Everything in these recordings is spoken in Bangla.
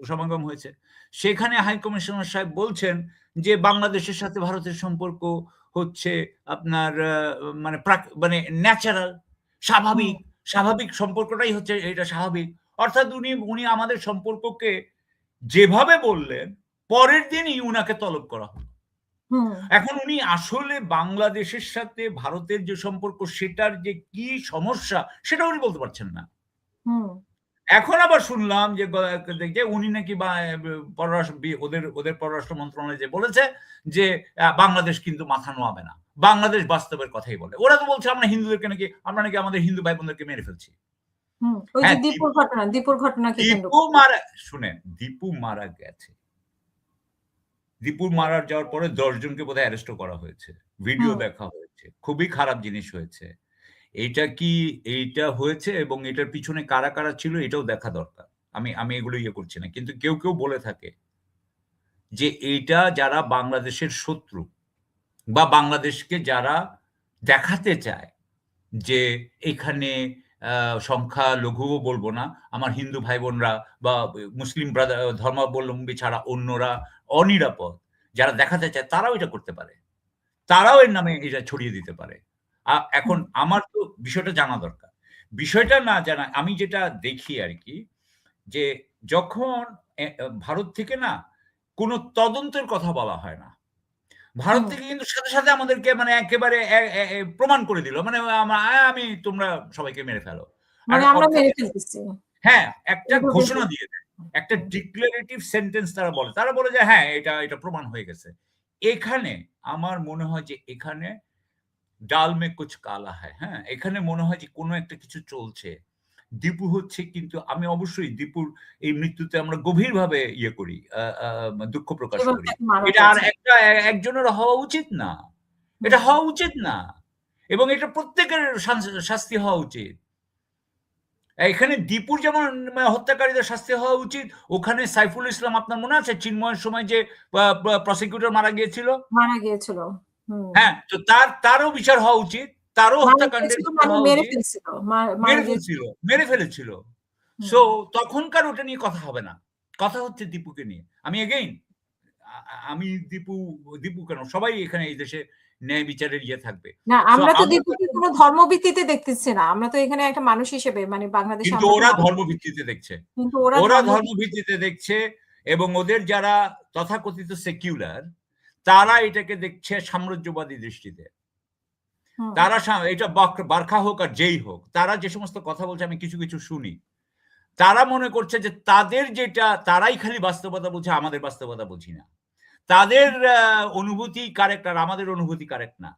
সমাগম হয়েছে। সেখানে হাই কমিশনার সাহেব বলছেন যে বাংলাদেশের সাথে ভারতের সম্পর্ক হচ্ছে আপনার মানে মানে ন্যাচারাল, হুম, স্বাভাবিক, স্বাভাবিক সম্পর্কটাই হচ্ছে এটা স্বাভাবিক। অর্থাৎ উনি আমাদের সম্পর্ককে যেভাবে বললেন, পরের দিনই উনাকে তলব করা হলো। হুম, এখন উনি আসলে বাংলাদেশের সাথে ভারতের যে সম্পর্ক সেটার যে কি সমস্যা সেটা উনি বলতে পারছেন না। হুম, এখন আবার শুনলাম যে উনি নাকি বা পররাষ্ট্র ওদের পররাষ্ট্র মন্ত্রণালয় যে বলেছে যে বাংলাদেশ কিন্তু মাথা নোয়াবে না। বাংলাদেশ বাস্তবের কথাই বলে। ওরা তো বলছে আমরা নাকি আমাদের হিন্দু ভাই বোনদেরকে মেরে ফেলছি। হুম। ওই যে হ্যাঁ, দীপুর ঘটনাকে কেন্দ্র দীপু করে। মারা শুনেন, দীপু মারা গেছে। দীপুর মারা যাওয়ার পরে ১০ জনকে বোধহয় অ্যারেস্টও করা হয়েছে। ভিডিও হুম, দেখা হয়েছে। খুবই খারাপ জিনিস হয়েছে। এইটা হয়েছে এবং এটার পিছনে কারা, কারা ছিল এটাও দেখা দরকার। আমি এগুলো ইয়ে করছি না। কিন্তু কেউ বলে থাকে যে এইটা যারা বাংলাদেশের শত্রু বা বাংলাদেশকে যারা দেখাতে চায় যে এখানে আ সংখ্যালঘুও বলব না। আমার হিন্দু ভাই-বোনরা বা মুসলিম ধর্মাবলম্বী ছাড়া অন্যরা অনিরাপদ। যারা দেখাতে চায় তারাও এটা করতে পারে। তারাও এর নামে এটা ছড়িয়ে দিতে পারে। এখন হুম, আমার তো বিষয়টা জানা দরকার। বিষয়টা না জানা আমি যেটা দেখি আরকি যে যখন ভারত থেকে না কোনো তদন্তের কথা বলা হয় না। ভারত হুম। থেকে কিন্তু সাথে আমাদেরকে মানে একেবারে এ এ এ প্রমাণ করে দিল। মানে আমি তোমরা সবাইকে মেরে ফেলো। আর মানে আমরা অর্থাৎ মেরে ফেলতেছি। হ্যাঁ, একটা এইভাবে ঘোষণা দিয়ে দেয়। একটা হুম, ডিক্লারেটিভ সেন্টেন্স তারা বলে। তারা বলে যে হ্যাঁ, এটা প্রমাণ হয়ে গেছে। এখানে আমার মনে হয় যে এখানে ডাল মে কুছ কালা হ্যায়, হ্যাঁ? এখানে মনে হয় যে কোনো একটা কিছু চলছে। দীপু হচ্ছে কিন্তু আমি অবশ্যই দীপুর এই মৃত্যুতে আমরা গভীরভাবে ইয়ে করি, আ আ দুঃখ প্রকাশ যেভাবে করি। তাকে মারা এটা আর হয়েছে। একজনের হওয়া উচিত না। এটা হুম, হওয়া উচিত না। এবং এটা প্রত্যেকের শাস্তি হওয়া উচিত। এখানে দীপুর যেমন হত্যাকারীদের শাস্তি হওয়া উচিত, ওখানে সাইফুল ইসলাম আপনার মনে আছে চিন্ময়ের সময় যে প্রসিকিউটর মারা গিয়েছিল? মারা গিয়েছিল। হুম। হ্যাঁ, তো তারও বিচার হওয়া উচিত। তারও মারা হত্যাকাণ্ডের গিয়েছিল বিচার মানে হওয়া মেরে উচিত। ফেলছিল। মারা মেরে গিয়েছিল। ফেলছিল, মেরে ফেলেছিল। হুম, সো তখনকার ওটা নিয়ে কথা হবে না। কথা হচ্ছে দীপুকে নিয়ে। আমি এগেইন আ আ আমি দীপু কেন সবাই এখানে এই দেশে ন্যায় বিচারের ইয়ে থাকবে। না সো আমরা তো আমার দীপুকে কাছে কোন ধর্মভিত্তিতে দেখতেছি না। আমরা তো এখানে একটা মানুষ হিসেবে মানে বাংলাদেশে কিন্তু আমরা তো ওরা মানুষ ধর্মভিত্তিতে দেখছে। কিন্তু ওরা ওরা ধর্মভিত্তিতে ধর্মভিত্তিতে দেখছে এবং ওদের যারা তথাকথিত সেকুলার তারা এটাকে দেখছে সাম্রাজ্যবাদী দৃষ্টিতে। হুম, তারা এটা বারখা হোক আর যেই হোক, তারা যে সমস্ত কথা বলছে আমি কিছু শুনি। তারা মনে করছে যে তাদের যেটা তারাই খালি বাস্তবতা বুঝে, আমাদের বাস্তবতা বুঝি না। তাদের অনুভূতি কারেক্ট আর আমাদের অনুভূতি কারেক্ট না।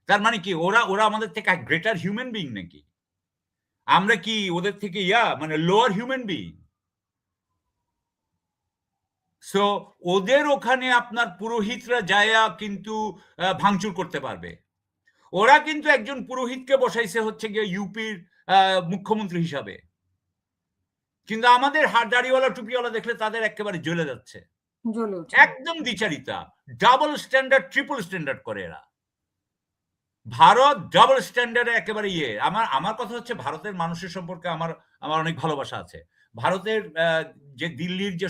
তার মানে কি ওরা আমাদের থেকে গ্রেটার হিউম্যান বিইং নাকি? আমরা কি ওদের থেকে মানে লোয়ার হিউম্যান বিইং? সো ওদের ওখানে আপনার পুরোহিতরা যায়া কিন্তু ভাঙচুর করতে পারবে। ওরা কিন্তু একজন পুরোহিতকে বসাইছে হচ্ছে গিয়ে ইউপির আ মুখ্যমন্ত্রী হিসাবে। কিন্তু আমাদের দাড়িওয়ালা টুপিওয়ালা দেখলে তাদের এক্কেবারে জ্বলে যাচ্ছে। জ্বলে ওঠে। একদম দ্বিচারিতা। ডাবল স্ট্যান্ডার্ড, ট্রিপল স্ট্যান্ডার্ড করে এরা। ভারত ডাবল স্ট্যান্ডার্ড এ একেবারে ইয়ে। আমার কথা হচ্ছে ভারতের মানুষের সম্পর্কে আমার অনেক ভালোবাসা আছে। ভারতের যে দিল্লির যে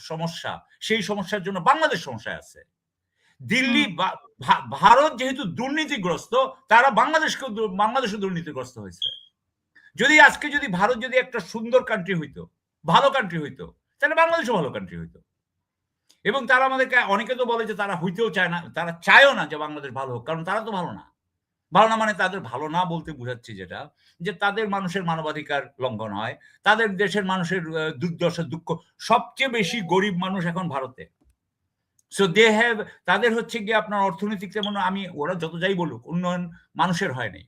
সমস্যা, সেই সমস্যার জন্য বাংলাদেশ সমস্যায় আছে। দিল্লি হুম, বা ভারত যেহেতু দুর্নীতিগ্রস্ত, তারা বাংলাদেশও দুর্নীতিগ্রস্ত হইছে। আজকে ভারত যদি একটা সুন্দর কান্ট্রি হইতো, ভালো কান্ট্রি হইতো, তাহলে বাংলাদেশও ভালো কান্ট্রি হইতো। এবং তারা আমাদেরকে অনেকে তো বলে যে তারা হইতেও চায় না, তারা চায়ও না যে বাংলাদেশ ভালো হোক। কারণ তারা তো ভালো না। ভালো না মানে তাদের ভালো না বলতে বুঝাচ্ছি যেটা, যে তাদের মানুষের মানবাধিকার লঙ্ঘন হয়। তাদের দেশের মানুষের দুর্দশা, দুঃখ সবচেয়ে বেশি গরিব মানুষ এখন ভারতে। সো দে হ্যাভ তাদের হচ্ছে গিয়ে আপনার অর্থনৈতিক যেমন ওরা যত যাই বলুক, উন্নয়ন মানুষের হয় নাই।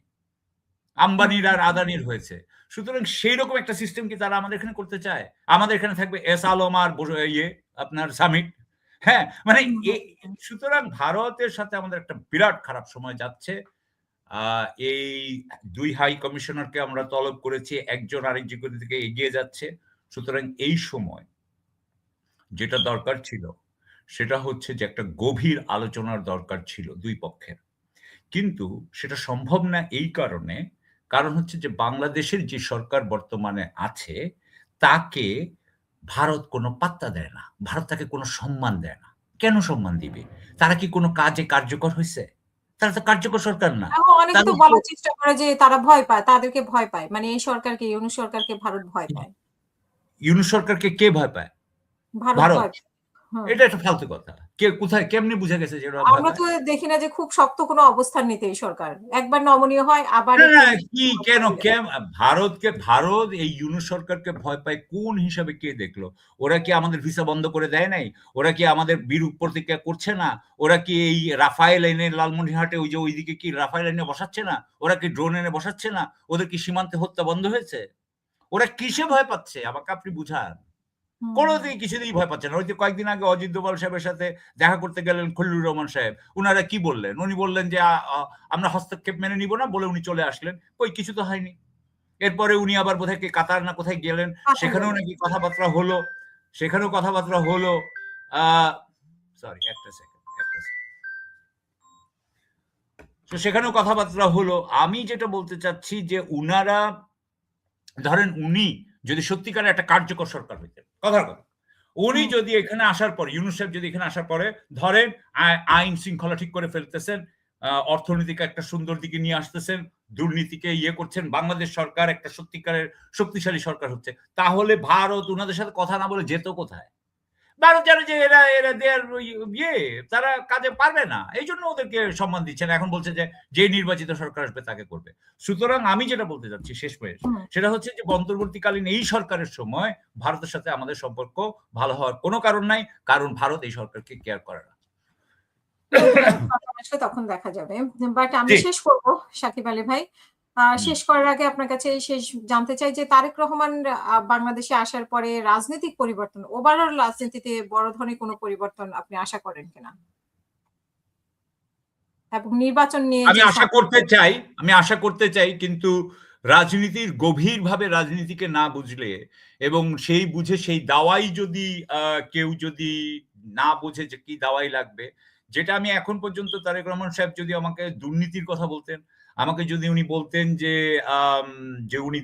হুম, আম্বানির আর আদানির হয়েছে। সুতরাং সেইরকম একটা সিস্টেম কি তারা আমাদের এখানে করতে চায়? আমাদের এখানে থাকবে এস আলম আর আপনার সামিট। হ্যাঁ? মানে হুম, এ হুম, সুতরাং ভারতের সাথে আমাদের একটা বিরাট খারাপ সময় যাচ্ছে। আ এই ২ হাই কমিশনারকে আমরা তলব করেছি। একজন আরেকজনের দিকে এগিয়ে যাচ্ছে। সুতরাং এই সময় যেটা দরকার ছিল, সেটা হচ্ছে যে একটা গভীর আলোচনার দরকার ছিল ২ পক্ষের। কিন্তু সেটা সম্ভব না এই কারণে, কারণ হচ্ছে যে বাংলাদেশের যে সরকার বর্তমানে আছে, তাকে ভারত কোনো পাত্তা দেয় না। ভারত তাকে কোনো সম্মান দেয় না। কেন সম্মান দিবে? তারা কি কোনো কাজে কার্যকর হইছে? তারা তো কার্যকর সরকার না। অনেকে তারা তো তো বলার চেষ্টা করে যে তারা ভয় পায়, তাদেরকে ভয় পায়। মানে এই সরকারকে, ইউনূস সরকারকে ভারত ভয় পায়। ইউনূস সরকারকে কে ভয় পায়? ভারত ভারত। ভয় পায়। হুম। এটা একটা ফালতু কথা। কে কোথায় কেমনে বুঝা গেছে যে ওরা ভয় আমরা পায়? তো দেখি না যে খুব শক্ত কোনো অবস্থান নিতে এই সরকার। একবার নমনীয় হয়, আবার না, একটু না কি কেন হয়ে যায়। ভারত এই ইউনূস সরকারকে ভয় পায় কোন হিসাবে কে দেখলো? ওরা কি আমাদের ভিসা বন্ধ করে দেয় নাই? ওরা কি আমাদের বিরূপ প্রতিক্রিয়া করছে না? ওরা কি এই রাফায়েল এনে লালমনিরহাটে ওই যে ওইদিকে কি রাফায়েল এনে বসাচ্ছে না? ওরা কি ড্রোন এনে বসাচ্ছে না? ওদের কি সীমান্তে হত্যা বন্ধ হয়েছে? ওরা কিসে ভয় পাচ্ছে? আমাকে আপনি বুঝান। হুম, হুম। কোনদিন কিছুতেই ভয় পাচ্ছে না। ওই যে কয়েকদিন আগে অজিত দোভাল সাহেবের সাথে দেখা করতে গেলেন খলিলুর রহমান সাহেব। উনারা কি বললেন? উনি বললেন যে আ আ আমরা হস্তক্ষেপ মেনে নিব না বলে উনি চলে আসলেন। কই কিছু তো হয়নি। এরপরে উনি আবার বোধহয় কি কাতার না কোথায় গেলেন। কাতার সেখানেও গেলেন। নাকি কথাবার্তা হলো। সেখানেও কথাবার্তা হলো। আ সরি একটা সেকেন্ড, একটা সেকেন্ড। তো সেখানেও কথাবার্তা হলো। আমি যেটা বলতে চাচ্ছি যে উনারা ধরেন উনি যদি সত্যিকারের একটা কার্যকর সরকার হইতেন। কথার কথা। উনি হুম। যদি এখানে আসার পরে ইউনূস সাহেব যদি এখানে আসার পরে ধরেন আইন শৃঙ্খলা ঠিক করে ফেলতেছেন, অর্থনীতিকে একটা সুন্দর দিকে নিয়ে আসতেছেন, দুর্নীতিকে ইয়ে করছেন, বাংলাদেশ সরকার একটা সত্যিকারের শক্তিশালী সরকার হচ্ছে। তাহলে ভারত উনাদের সাথে কথা না বলে যেত কোথায়? ভারত জানে যে এরা দেয়ার ইয়ে তারা কাজে পারবে না। এইজন্য ওদেরকে সম্মান দিচ্ছে না। এখন বলছে যে, যে নির্বাচিত সরকার আসবে তাকে করবে। সুতরাং আমি যেটা বলতে চাচ্ছি শেষমেশ হুম। সেটা হচ্ছে যে অন্তর্বর্তীকালীন এই সরকারের সময় ভারতের সাথে আমাদের সম্পর্ক ভালো হওয়ার কোনো কারণ নাই। কারণ ভারত এই সরকারকে কেয়ার করে না। অন্তর্বর্তী সরকার আসলে তখন দেখা যাবে। বাট আমি জি। শেষ করব শাকিব আলী ভাই। হুম। শেষ করার আগে আপনার কাছে জানতে চাই যে তারেক রহমান বাংলাদেশে আসার পরে রাজনৈতিক পরিবর্তন, ওভারঅল রাজনীতিতে বড় ধরনের কোনো পরিবর্তন আপনি আশা করেন কিনা? এবং নির্বাচন নিয়ে আমি যে আশা করতে সংকট। চাই আমি আশা করতে চাই কিন্তু রাজনীতির গভীরভাবে রাজনীতিকে না বুঝলে এবং সেই বুঝে সেই দাওয়াই যদি কেউ যদি না বোঝে যে কি দাওয়াই লাগবে, যেটা আমি এখন পর্যন্ত তারেক রহমান সাহেব যদি আমাকে দুর্নীতির কথা বলতেন, আমাকে যদি উনি বলতেন যে আম যে উনি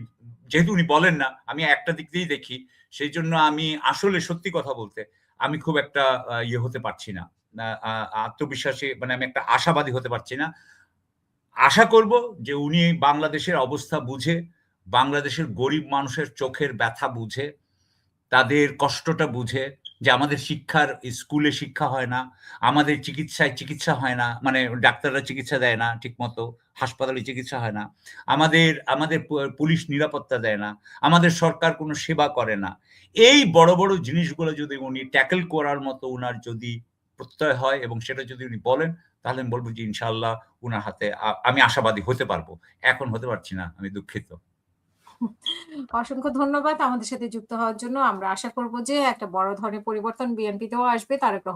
যেহেতু উনি বলেন না, আমি একটা দিক দিয়েই দেখি। সেইজন্য আমি আসলে সত্যি কথা বলতে আমি খুব একটা ইয়ে হতে পারছি না। আ আ আত্মবিশ্বাসী মানে আমি একটা আশাবাদী হতে পারছি না। আশা করব যে উনি বাংলাদেশের অবস্থা বুঝে, বাংলাদেশের গরিব মানুষের চোখের ব্যথা বুঝে, তাদের কষ্টটা বুঝে যে আমাদের স্কুলে শিক্ষা হয় না, আমাদের চিকিৎসায় চিকিৎসা হয় না, মানে ডাক্তাররা চিকিৎসা দেয় না ঠিকমতো, হাসপাতালে চিকিৎসা হয় না। আমাদের পুলিশ নিরাপত্তা দেয় না, আমাদের সরকার কোনো সেবা করে না। এই বড়, বড় জিনিসগুলো যদি উনি ট্যাকল করার মতো উনার যদি প্রত্যয় হয় এবং সেটা যদি উনি বলেন, তাহলে আমি বলব যে ইনশাআল্লাহ উনার হাতে আমি আশাবাদী হতে পারব। এখন হতে পারছি না। আমি দুঃখিত। অসংখ্য ধন্যবাদ আমাদের সাথে যুক্ত হওয়ার জন্য। আমরা আশা করব যে একটা বড় ধরনের পরিবর্তন বিএনপিতেও আসবে। তারেক